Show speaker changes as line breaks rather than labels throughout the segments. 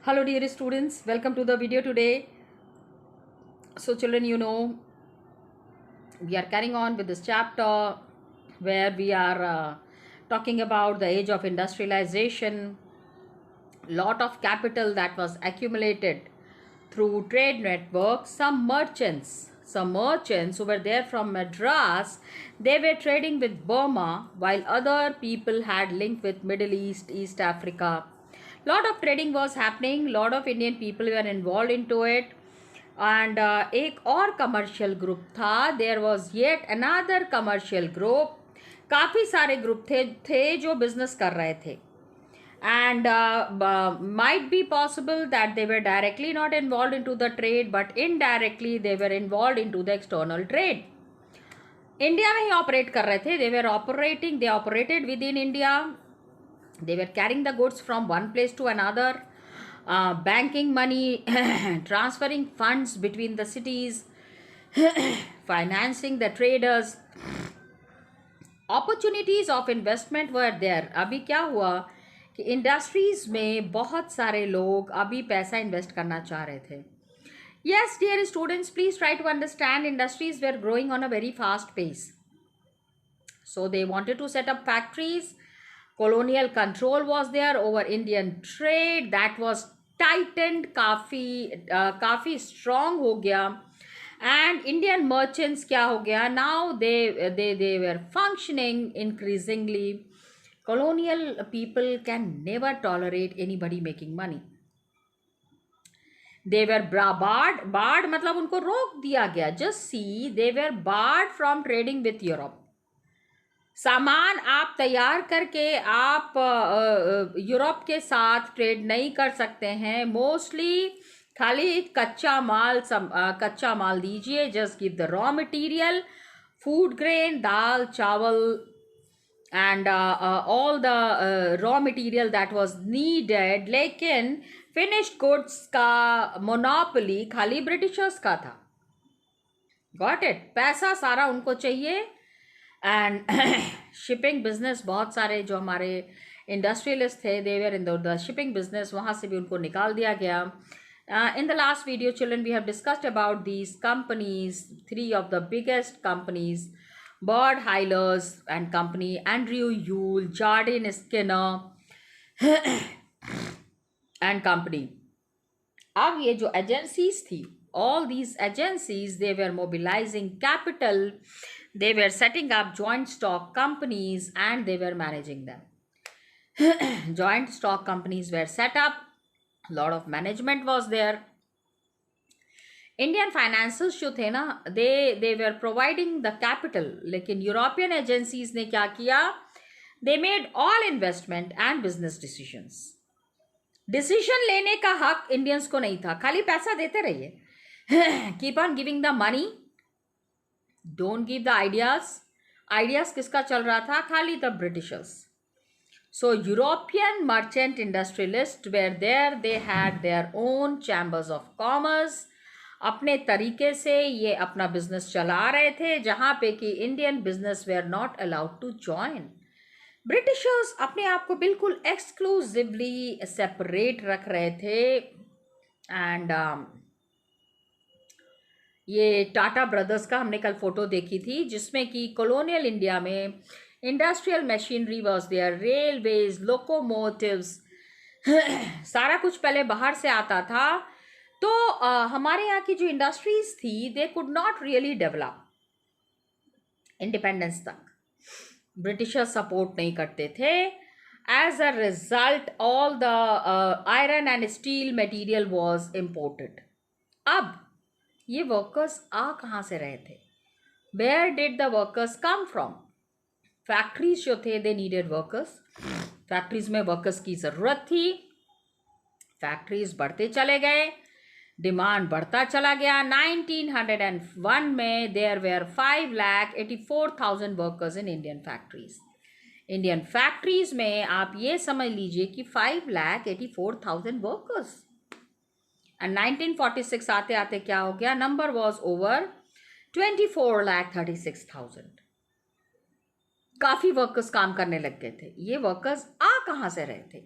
Hello dear students, welcome to the video today. So children, we are carrying on with this chapter where we are talking about the age of industrialization, lot of capital that was accumulated through trade networks. Some merchants who were there from Madras, they were trading with Burma, while other people had link with Middle East, East Africa. Lot of trading was happening, lot of Indian people were involved into it. And एक और commercial group था. There was yet another commercial group. काफ़ी सारे group थे जो business कर रहे थे. And might be possible that they were directly not involved into the trade, but indirectly they were involved into the external trade. India में ही operate कर रहे थे. they operated within India. They were carrying the goods from one place to another, banking money, transferring funds between the cities, financing the traders. Opportunities of investment were there. अभी क्या हुआ कि industries में बहुत सारे लोग अभी पैसा इन्वेस्ट करना चाह रहे थे. Yes, dear students, please try to understand. Industries were growing on a very fast pace. So they wanted to set up factories. Colonial control was there over Indian trade. That was tightened. काफ़ी strong हो गया. And Indian merchants क्या हो गया? Now they were functioning increasingly. Colonial people can never tolerate anybody making money. They were barred मतलब उनको रोक दिया गया. Just see, they were barred from trading with Europe. सामान आप तैयार करके आप यूरोप के साथ ट्रेड नहीं कर सकते हैं. मोस्टली खाली कच्चा माल दीजिए. Just give the raw material, food grain, dal, chawal, and all the raw material that was needed. लेकिन फिनिश्ड गुड्स का मोनोपोली खाली ब्रिटिशर्स का था. Got it? पैसा सारा उनको चाहिए. एंड शिपिंग बिजनेस, बहुत सारे जो हमारे इंडस्ट्रियलिस्ट थे, they were in the shipping business, वहाँ से भी उनको निकाल दिया गया. In the last video children we have discussed about these companies. 3 of the biggest companies, Bird Hylers and Company, Andrew Yule, Jardine Skinner and Company. अब ये जो एजेंसीज थी, all these agencies, they were mobilizing capital. They were setting up joint stock companies and they were managing them. Joint stock companies were set up. A lot of management was there. Indian finances जो थे ना, they were providing the capital. लेकिन European agencies ने क्या किया? They made all investment and business decisions. Decision लेने का हक इंडियंस को नहीं था. खाली पैसा देते रहिए. Keep on giving the money. Don't give the ideas. Ideas किसका चल रहा था? खाली the Britishers. So European merchant industrialists were there. They had their own chambers of commerce. अपने तरीके से ये अपना बिजनेस चला रहे थे, जहाँ पे कि Indian business were not allowed to join. Britishers अपने आप को बिल्कुल एक्सक्लूसिवली सेपरेट रख रहे थे. एंड ये टाटा ब्रदर्स का हमने कल फोटो देखी थी, जिसमें कि कॉलोनियल इंडिया में industrial machinery was there, railways, locomotives, सारा कुछ पहले बाहर से आता था. तो हमारे यहाँ की जो इंडस्ट्रीज थी, they could not really develop. Independence तक ब्रिटिशर्स सपोर्ट नहीं करते थे. As a result all the iron and steel material was imported. अब ये वर्कर्स आ कहाँ से रहे थे? Where did the workers come from? Factories जो थे, दे नीडेड वर्कर्स. फैक्ट्रीज में वर्कर्स की ज़रूरत थी. फैक्ट्रीज बढ़ते चले गए, डिमांड बढ़ता चला गया. 1901 में there were 5,84,000 workers in Indian factories. Indian factories में आप ये समझ लीजिए कि 5,84,000 वर्कर्स. एंड 1946 आते आते क्या हो गया? Number was over 24,36,000. काफ़ी वर्कर्स काम करने लग गए थे. ये वर्कर्स आ कहाँ से रहे थे?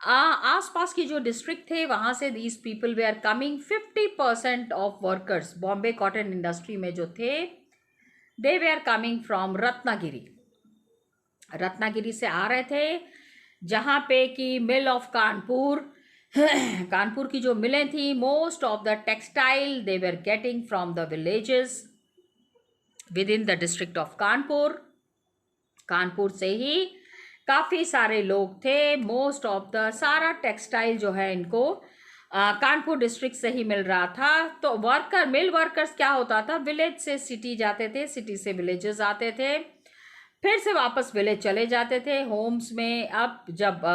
आसपास की जो डिस्ट्रिक्ट थे वहाँ से दीज पीपल वे are coming 50% of workers Bombay cotton industry में जो थे दे वे are coming from Ratnagiri. Ratnagiri से आ रहे थे, जहाँ पे कि मिल ऑफ कानपुर कानपुर की जो मिलें थी, most of the textile they were getting from the villages with in the district of Kanpur. Kanpur से ही काफ़ी सारे लोग थे, मोस्ट ऑफ द सारा टेक्सटाइल जो है इनको कानपुर डिस्ट्रिक्ट से ही मिल रहा था। तो मिल वर्कर्स क्या होता था, विलेज से सिटी जाते थे, सिटी से विलेजेस आते थे, फिर से वापस विलेज चले जाते थे होम्स में। अब जब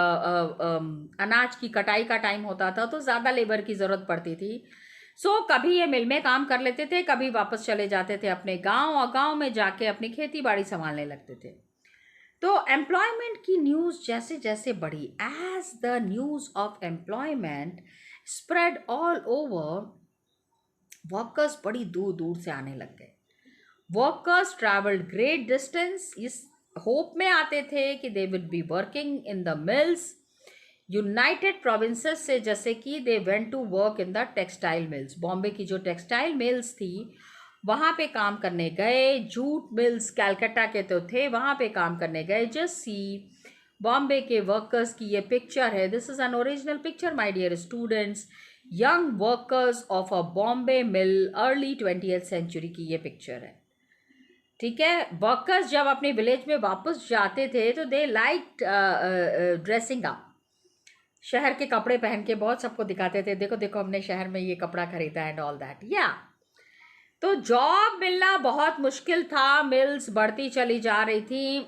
अनाज की कटाई का टाइम होता था तो ज़्यादा लेबर की ज़रूरत पड़ती थी, सो कभी ये मिल में काम कर लेते थे, कभी वापस चले जाते थे अपने गांव, और गांव में जाके अपनी खेती बाड़ी संभालने लगते थे। तो एम्प्लॉयमेंट की न्यूज़ जैसे जैसे बढ़ी, as the news of employment spread all over, workers बड़ी दूर दूर से आने लग गए। वर्कर्स ट्रैवल्ड ग्रेट डिस्टेंस, इस होप में आते थे कि they will be working in the mills. United Provinces से जैसे कि they went to work in the textile mills, Bombay की जो टेक्सटाइल मिल्स थी वहाँ पे काम करने गए। जूट मिल्स कैलकाटा के तो थे, वहाँ पे काम करने गए। जस्ट सी बॉम्बे के वर्कर्स की ये पिक्चर है, this is an original picture my dear students. Young workers of a Bombay mill early 20th century की ये पिक्चर है, ठीक है। वर्कर्स जब अपने विलेज में वापस जाते थे तो दे लाइक ड्रेसिंग अप, शहर के कपड़े पहन के बहुत सबको दिखाते थे, देखो देखो हमने शहर में ये कपड़ा खरीदा एंड ऑल दैट, या। तो जॉब मिलना बहुत मुश्किल था, मिल्स बढ़ती चली जा रही थी।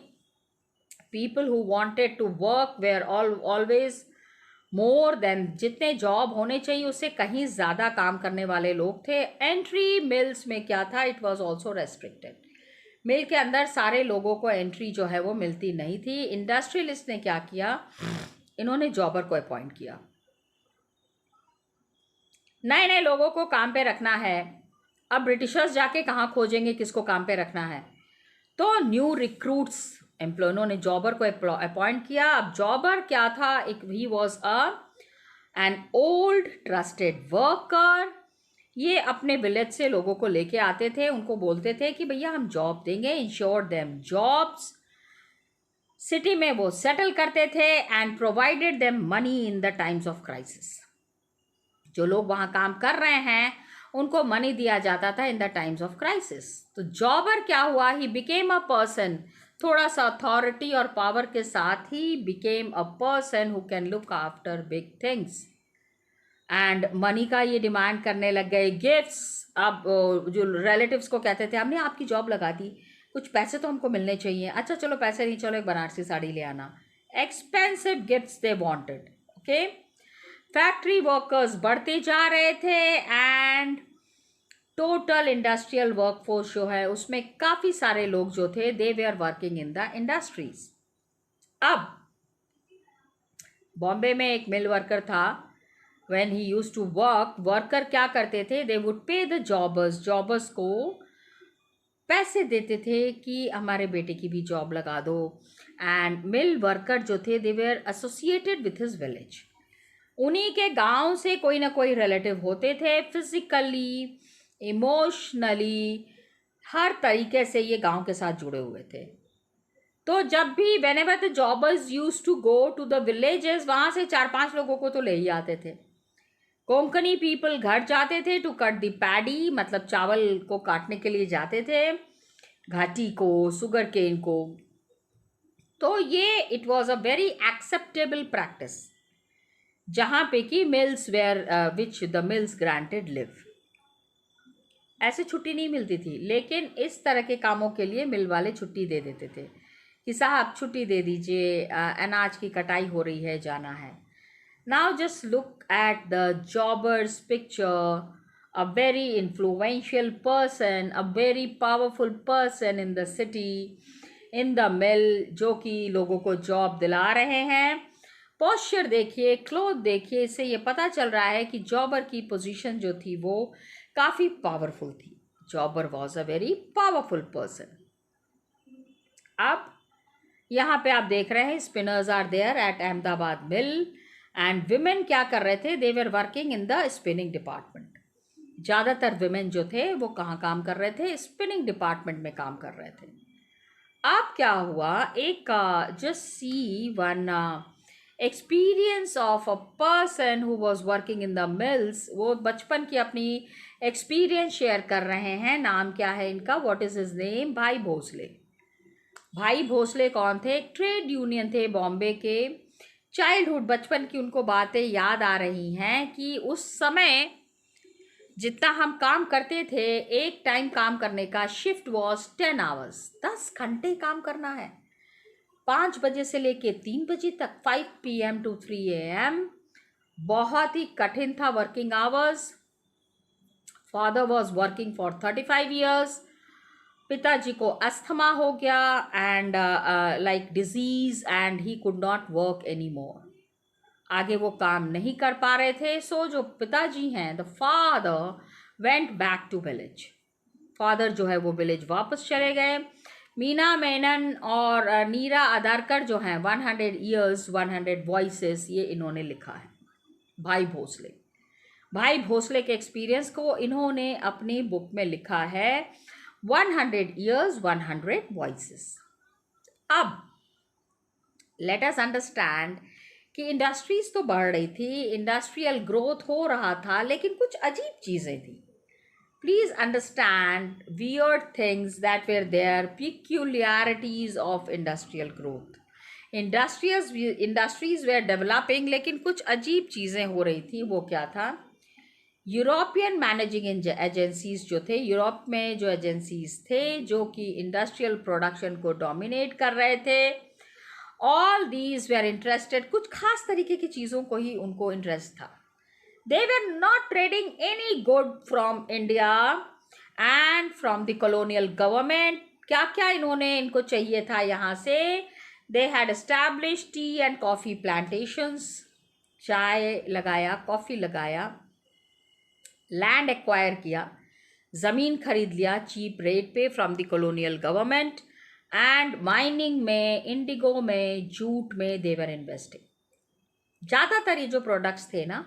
People who wanted to work were always more than, जितने जॉब होने चाहिए उससे कहीं ज़्यादा काम करने वाले लोग थे। एंट्री मिल्स में क्या था, इट वाज आल्सो रेस्ट्रिक्टेड, मिल के अंदर सारे लोगों को एंट्री जो है वो मिलती नहीं थी। इंडस्ट्रियलिस्ट ने क्या किया, इन्होंने जॉबर को अपॉइंट किया। नए नए लोगों को काम पे रखना है, अब ब्रिटिशर्स जाके कहाँ खोजेंगे किसको काम पे रखना है, तो न्यू रिक्रूट्स एम्प्लॉय ने जॉबर को अपॉइंट किया। अब जॉबर क्या था, एक he was an old trusted worker. ये अपने विलेज से लोगों को लेके आते थे, उनको बोलते थे कि भैया हम जॉब देंगे, इंश्योर देम जॉब्स, सिटी में वो सेटल करते थे and provided them money in the times of crisis. जो लोग वहाँ काम कर रहे हैं उनको मनी दिया जाता था in the times of crisis. तो जॉबर क्या हुआ, ही बिकेम अ पर्सन, थोड़ा सा अथॉरिटी और पावर के साथ he became a person who can look after big things and money का ये डिमांड करने लग गए, गिफ्ट्स। अब जो रिलेटिव्स को कहते थे हमने आपकी जॉब लगा दी, कुछ पैसे तो हमको मिलने चाहिए, अच्छा चलो पैसे नहीं, चलो एक बनारसी साड़ी ले आना, expensive gifts they wanted, okay. Factory workers बढ़ते जा रहे थे एंड टोटल इंडस्ट्रियल वर्कफोर्स जो है उसमें काफ़ी सारे लोग जो थे दे वे are working in the industries. अब बॉम्बे में एक मिल वर्कर था, when he used to work, worker क्या करते थे, they would pay the jobbers, jobbers को पैसे देते थे कि हमारे बेटे की भी जॉब लगा दो। एंड मिल वर्कर जो थे they were associated with his village, उन्हीं के गांव से कोई ना कोई रिलेटिव होते थे, फिजिकली इमोशनली हर तरीके से ये गांव के साथ जुड़े हुए थे। तो जब भी whenever the jobbers use to go to the villages, वहाँ से 4-5 लोगों को तो ले ही आते थे। कोंकणी पीपल घर जाते थे टू कट द पैडी, मतलब चावल को काटने के लिए जाते थे, घाटी को, सुगर केन को। तो ये it was a very acceptable practice, जहाँ पे कि mills were which the mills granted leave, ऐसे छुट्टी नहीं मिलती थी, लेकिन इस तरह के कामों के लिए मिल वाले छुट्टी दे देते थे कि साहब छुट्टी दे दीजिए, अनाज की कटाई हो रही है, जाना है। Now just look at the jobber's picture, a very influential person, a very powerful person in the city, in the mill, जो कि लोगों को जॉब दिला रहे हैं। पोस्चर देखिए, क्लोथ देखिए, इससे ये पता चल रहा है कि जॉबर की पोजीशन जो थी वो काफ़ी पावरफुल थी। Jobber was a very powerful person. अब यहाँ पे आप देख रहे हैं spinners are there at Ahmedabad mill and women क्या कर रहे थे, they were working in the spinning department. ज़्यादातर विमेन जो थे वो कहाँ काम कर रहे थे, स्पिनिंग डिपार्टमेंट में काम कर रहे थे। अब क्या हुआ, एक just see one experience of a person who was working in the mills. वो बचपन की अपनी एक्सपीरियंस शेयर कर रहे हैं। नाम क्या है इनका, व्हाट इज हिज नेम, भाई भोसले। भाई भोसले कौन थे, एक ट्रेड यूनियन थे बॉम्बे के। चाइल्डहुड, बचपन की उनको बातें याद आ रही हैं कि उस समय जितना हम काम करते थे, एक टाइम काम करने का शिफ्ट वॉज 10 आवर्स, 10 घंटे काम करना है, 5 बजे से लेके 3 बजे तक, 5 PM to 3 AM। बहुत ही कठिन था working hours. Father was working for 35 years। पिताजी को अस्थमा हो गया and like disease, and he could not work any more. आगे वो काम नहीं कर पा रहे थे। सो जो पिताजी हैं, the father went back to village. Father जो है वो विलेज वापस चले गए। मीना मेनन और नीरा अदारकर जो हैं, 100 years 100 voices, ये इन्होंने लिखा है। भाई भोसले, भाई भोसले के एक्सपीरियंस को इन्होंने अपनी बुक में लिखा है, 100 years 100 voices। अब लेट अस अंडरस्टैंड कि इंडस्ट्रीज तो बढ़ रही थी, इंडस्ट्रियल ग्रोथ हो रहा था, लेकिन कुछ अजीब चीज़ें थी। Please understand weird things that were there, peculiarities of industrial growth. Industries were developing, लेकिन कुछ अजीब चीज़ें हो रही थी। वो क्या था, यूरोपियन मैनेजिंग एजेंसीज जो थे, यूरोप में जो एजेंसीज थे जो कि इंडस्ट्रियल प्रोडक्शन को डोमिनेट कर रहे थे, ऑल दीज वेर इंटरेस्टेड, कुछ खास तरीके की चीज़ों को ही उनको इंटरेस्ट था। They were not trading any good from India and from the colonial government. क्या क्या इन्होंने, इनको चाहिए था यहाँ से, they had establish T and coffee plantations, चाय लगाया, कॉफ़ी लगाया, लैंड एक्वायर किया, ज़मीन खरीद लिया चीप रेट पे from the colonial government, and mining में, इंडिगो में, जूट में देवर इन्वेस्टिंग। ज़्यादातर ये जो प्रोडक्ट्स थे ना,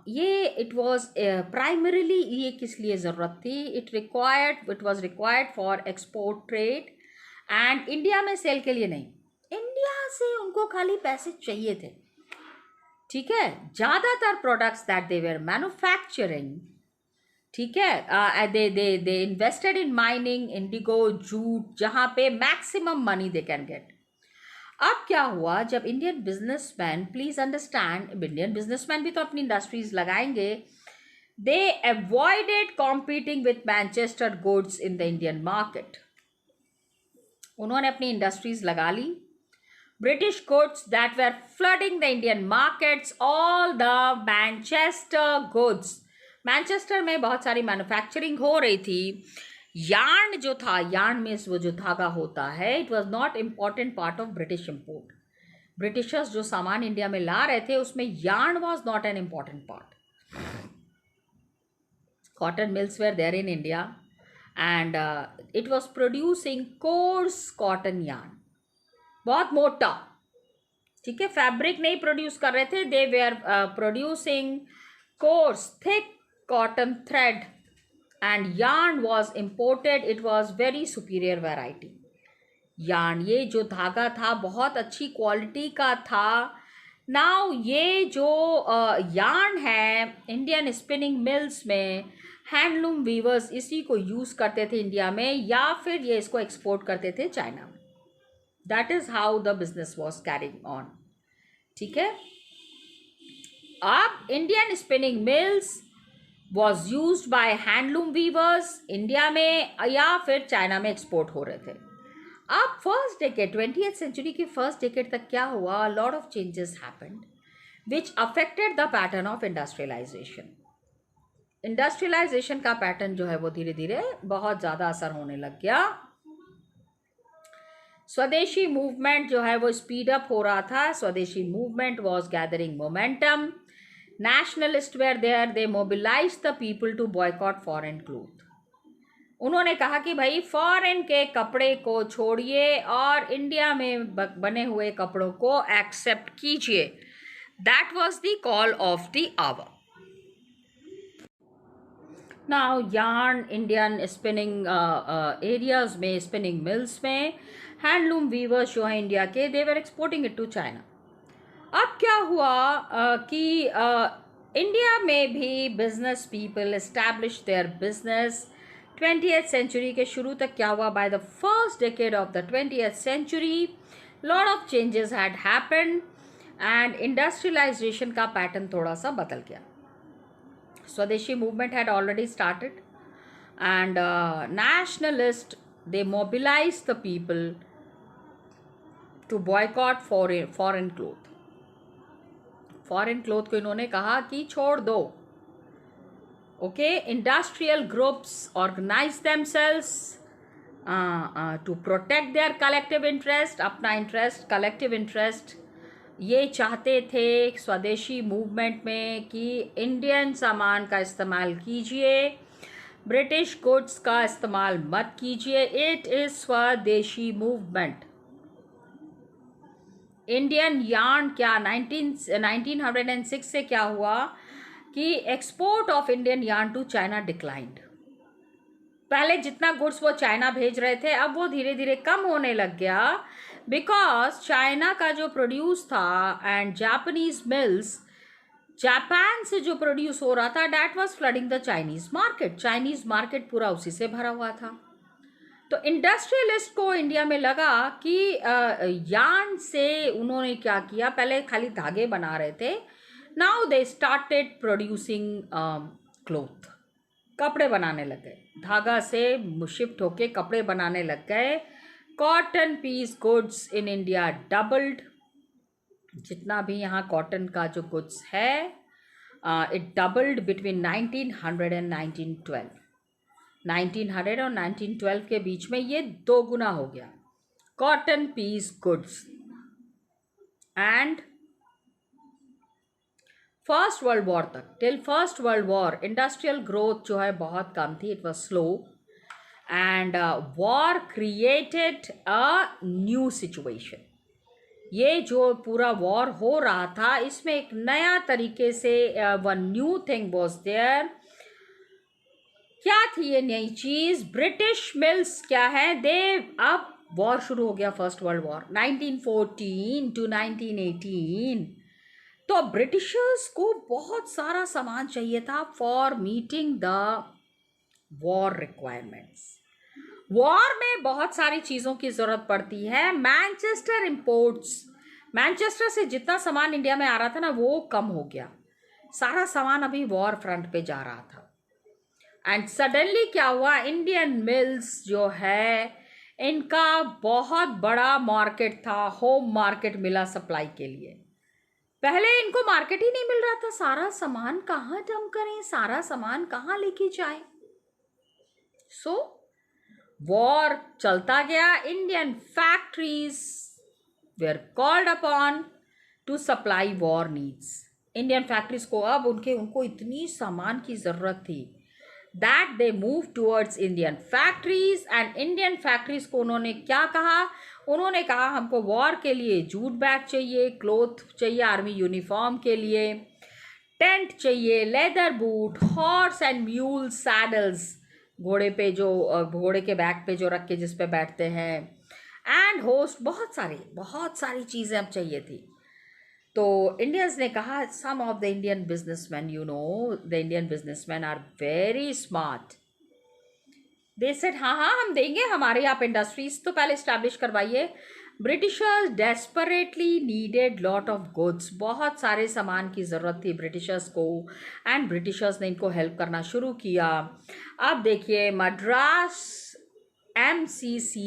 ये इट वाज प्राइमरीली, ये किस लिए ज़रूरत थी, it was required for export trade and India में सेल के लिए नहीं, इंडिया से उनको खाली पैसे चाहिए थे। ठीक है, ज़्यादातर products that they were manufacturing, ठीक है, they invested in mining, indigo, jute, जहाँ पे maximum money they can get. अब क्या हुआ, जब Indian businessman, please understand, Indian businessman भी तो अपनी इंडस्ट्रीज लगाएंगे, they avoided competing with Manchester goods in the Indian market. उन्होंने अपनी इंडस्ट्रीज लगा ली, British goods that were flooding the Indian markets, all the Manchester goods. Manchester में बहुत सारी मैन्युफैक्चरिंग हो रही थी। यार्न जो था, यार्न में वो जो धागा होता है, it was not important part of British import. Britishers जो सामान इंडिया में ला रहे थे उसमें yarn was not an important part. Cotton mills were there in India and it was producing coarse cotton yarn, बहुत मोटा, ठीक है, फैब्रिक नहीं प्रोड्यूस कर रहे थे, they were producing course thick cotton thread and yarn was imported. It was very superior variety yarn। ये जो धागा था बहुत अच्छी क्वालिटी का था। नाउ ये जो yarn है, इंडियन स्पिनिंग मिल्स में हैंडलूम वीवर्स इसी को यूज़ करते थे इंडिया में, या फिर ये इसको एक्सपोर्ट करते थे चाइना में। That is how the business was carrying on. ठीक है, अब Indian spinning mills was used by handloom weavers India में या फिर चाइना में एक्सपोर्ट हो रहे थे। अब फर्स्ट डेकेड, 20th सेंचुरी की फर्स्ट डेकेड तक क्या हुआ, lot of changes happened which affected the pattern of industrialisation. Industrialisation का पैटर्न जो है वो धीरे धीरे बहुत ज़्यादा असर होने लग गया। स्वदेशी मूवमेंट जो है वो स्पीड अप हो रहा था। स्वदेशी movement was gathering momentum. Nationalists were there, they mobilized the people to boycott foreign cloth। उन्होंने कहा कि भाई फॉरेन के कपड़े को छोड़िए और इंडिया में बने हुए कपड़ों को एक्सेप्ट कीजिए। That was the call of the hour. Now yarn Indian spinning areas में, spinning mills में हैंडलूम वीवर्स जो है इंडिया के, they were exporting it to China. अब क्या हुआ कि इंडिया में भी business people establish their business 20th century के शुरू तक क्या हुआ, by the first decade of the 20th century lot of changes had happened and industrialisation का पैटर्न थोड़ा सा बदल गया. Swadeshi movement had already started and nationalists they mobilized the people to boycott foreign clothes. Foreign cloth को इन्होंने कहा कि छोड़ दो. Okay, industrial groups organise themselves to protect their collective interest. अपना इंटरेस्ट, कलेक्टिव इंटरेस्ट ये चाहते थे स्वदेशी मूवमेंट में कि इंडियन सामान का इस्तेमाल कीजिए, ब्रिटिश गुड्स का इस्तेमाल मत कीजिए. It is swadeshi movement. Indian yarn क्या 1906 से क्या हुआ कि export of Indian yarn to China declined. पहले जितना गुड्स वो चाइना भेज रहे थे अब वो धीरे धीरे कम होने लग गया, बिकॉज चाइना का जो प्रोड्यूस था एंड जापानीज मिल्स, जापान से जो प्रोड्यूस हो रहा था, that was flooding the Chinese market. Chinese market पूरा उसी से भरा हुआ था. तो इंडस्ट्रियलिस्ट को इंडिया में लगा कि यार्न से उन्होंने क्या किया, पहले खाली धागे बना रहे थे, now they started producing cloth. कपड़े बनाने लग गए, धागा से शिफ्ट होके कपड़े बनाने लग गए. Cotton piece goods in India doubled. जितना भी यहाँ कॉटन का जो गुड्स है इट डबल्ड बिटवीन 1900 एंड 1912. 1900 और 1912 के बीच में ये 2 गुना हो गया cotton piece goods. And first world war तक, till first world war, industrial growth जो है बहुत कम थी. It was slow and war created a new situation. ये जो पूरा वॉर हो रहा था इसमें एक नया तरीके से one new thing was there. क्या थी ये नई चीज? ब्रिटिश मिल्स क्या है, दे, अब वॉर शुरू हो गया, फर्स्ट वर्ल्ड वॉर 1914 टू 1918. तो ब्रिटिशर्स को बहुत सारा सामान चाहिए था for meeting the war requirements. War में बहुत सारी चीज़ों की ज़रूरत पड़ती है. मैनचेस्टर इंपोर्ट्स, मैनचेस्टर से जितना सामान इंडिया में आ रहा था ना वो कम हो गया. सारा सामान अभी वॉर फ्रंट पे जा रहा था. एंड सडनली क्या हुआ, इंडियन मिल्स जो है इनका बहुत बड़ा मार्केट था, होम मार्केट मिला सप्लाई के लिए. पहले इनको मार्केट ही नहीं मिल रहा था. सारा सामान कहाँ डंप करें, सारा सामान कहाँ लेके जाए. सो वॉर चलता गया. Indian factories where called upon two supply war needs. Indian factories को अब उनको इतनी सामान की ज़रूरत थी that they move towards Indian factories. and Indian factories को उन्होंने क्या कहा, उन्होंने कहा हमको वॉर के लिए जूट बैग चाहिए, क्लोथ चाहिए आर्मी यूनिफॉर्म के लिए, टेंट चाहिए, leather boot, horse and mule saddles, घोड़े पे जो घोड़े के बैक पे जो रख के जिस पे बैठते हैं, एंड होस्ट, बहुत सारी चीज़ें अब चाहिए थी. तो इंडियंस ने कहा, some of the Indian businessman, you know the Indian businessman are very smart. They said हाँ हम देंगे, हमारे आप इंडस्ट्रीज तो पहले इस्टेब्लिश करवाइए. Britishers desperately needed lot of goods. बहुत सारे सामान की ज़रूरत थी ब्रिटिशर्स को एंड ब्रिटिशर्स ने इनको हेल्प करना शुरू किया. अब देखिए Madras MCC,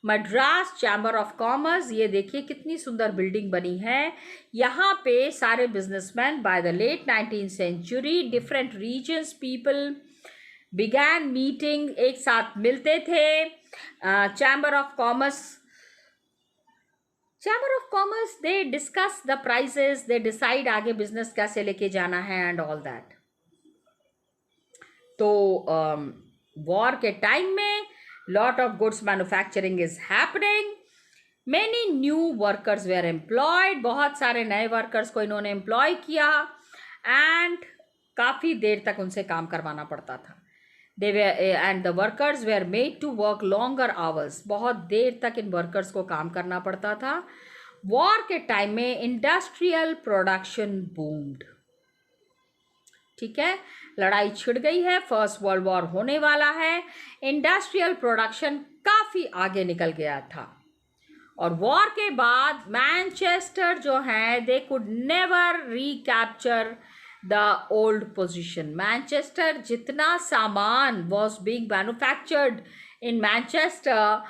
Madras chamber of commerce, ये देखिए कितनी सुंदर बिल्डिंग बनी है. यहाँ पे सारे businessman by the late 19th century, different regions people began meeting, एक साथ मिलते थे. Chamber of commerce they discuss the prices, they decide आगे बिजनेस कैसे लेके जाना है एंड ऑल दैट. तो वॉर के टाइम में lot of goods manufacturing is happening. Many new workers were employed. बहुत सारे नए वर्कर्स को इन्होंने एम्प्लॉय किया एंड काफ़ी देर तक उनसे काम करवाना पड़ता था. They were and the workers were made to work longer hours. बहुत देर तक इन वर्कर्स को काम करना पड़ता था. वॉर के टाइम में इंडस्ट्रियल प्रोडक्शन बूम्ड. ठीक है, लड़ाई छिड़ गई है, फर्स्ट वर्ल्ड वॉर होने वाला है, इंडस्ट्रियल प्रोडक्शन काफ़ी आगे निकल गया था. और वॉर के बाद मैनचेस्टर जो है they could never recapture the old position. Manchester जितना सामान was being manufactured in Manchester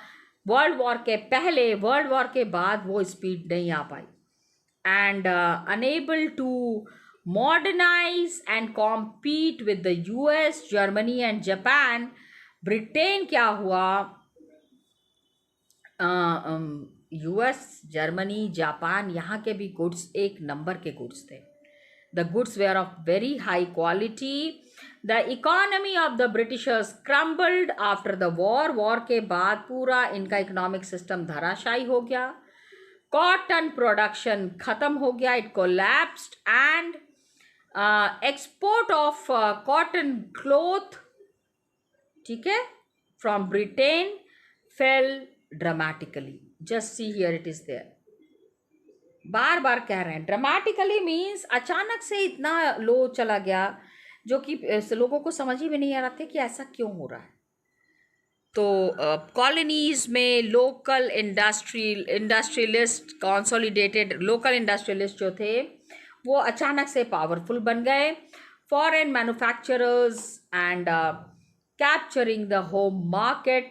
world war के पहले, वर्ल्ड वॉर के बाद वो स्पीड नहीं आ पाई. And unable to modernize and compete with the US, Germany and Japan. Britain क्या हुआ, यूएस, जर्मनी, जापान, यहाँ के भी गुड्स एक नंबर के गुड्स थे. The goods were of very high quality. The economy of the Britishers crumbled after the war. War के बाद पूरा इनका इकोनॉमिक सिस्टम धराशायी हो गया. कॉटन प्रोडक्शन खत्म हो गया, it collapsed and export of cotton cloth, ठीक है, from Britain fell dramatically. Just see here it is there. बार बार कह रहे हैं ड्रामेटिकली मीन्स अचानक से इतना लो चला गया जो कि लोगों को समझ ही में नहीं आ रहा था कि ऐसा क्यों हो रहा है. तो कॉलोनीज में local industrialist, consolidated local industrialist जो थे वो अचानक से पावरफुल बन गए. Foreign manufacturers and capturing the home market.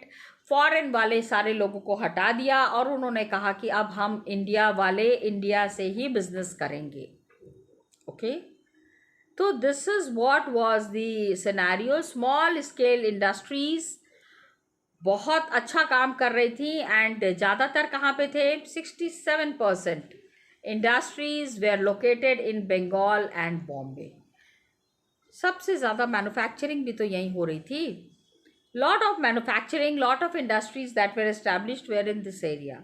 Foreign वाले सारे लोगों को हटा दिया और उन्होंने कहा कि अब हम इंडिया वाले इंडिया से ही बिजनेस करेंगे. ओके, तो this is what was the scenario. Small scale industries बहुत अच्छा काम कर रही थी एंड ज़्यादातर कहाँ पे थे, 67% industries were located in Bengal and Bombay. सबसे ज़्यादा मैन्युफैक्चरिंग भी तो यहीं हो रही थी. Lot of manufacturing, lot of industries that were established were in this area.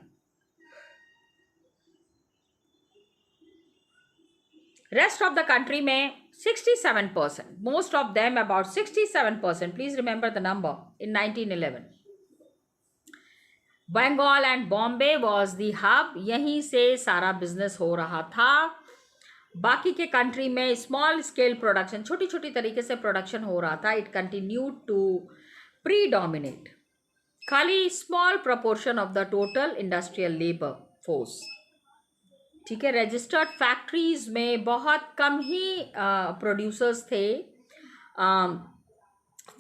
Rest of the country में 67%, most of them about 67%, please remember the number, in 1911. Bengal and Bombay was the hub, यहीं से सारा business हो रहा था. बाकी के country में स्मॉल स्केल प्रोडक्शन, छोटी छोटी तरीके से प्रोडक्शन हो रहा था. It continued to predominate. खाली small proportion of the total industrial labour force. ठीक है, रजिस्टर्ड फैक्ट्रीज में बहुत कम ही प्रोड्यूसर्स थे.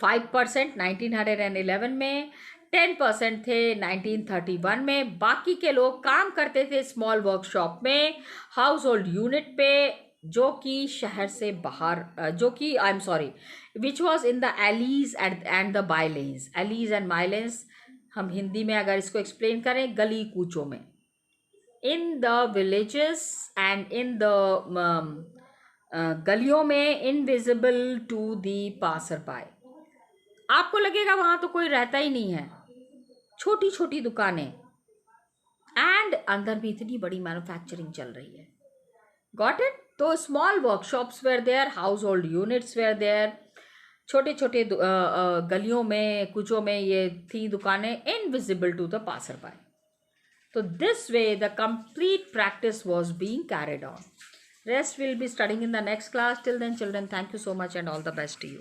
5% 1911 में, 10% थे 1931 में. बाकी के लोग काम करते थे स्मॉल वर्कशॉप में, हाउस होल्ड यूनिट पे, जो कि शहर से बाहर, जो कि I am sorry which was in the allies and the by lens. Allies and my lens हम हिंदी में अगर इसको एक्सप्लेन करें, गली कूचों में, in the villages and in the गलियों में, invisible to the passer by. आपको लगेगा वहाँ तो कोई रहता ही नहीं है, छोटी छोटी दुकानें एंड अंदर भी इतनी बड़ी मैन्युफैक्चरिंग चल रही है. Got it. तो small workshops were there, household units were there, छोटे छोटे गलियों में, कुचों में ये थी दुकानें, invisible to the passer by. तो this way the complete practice was being carried on. Rest we'll be studying in the next class. Till then, children, thank you so much and all the best to you.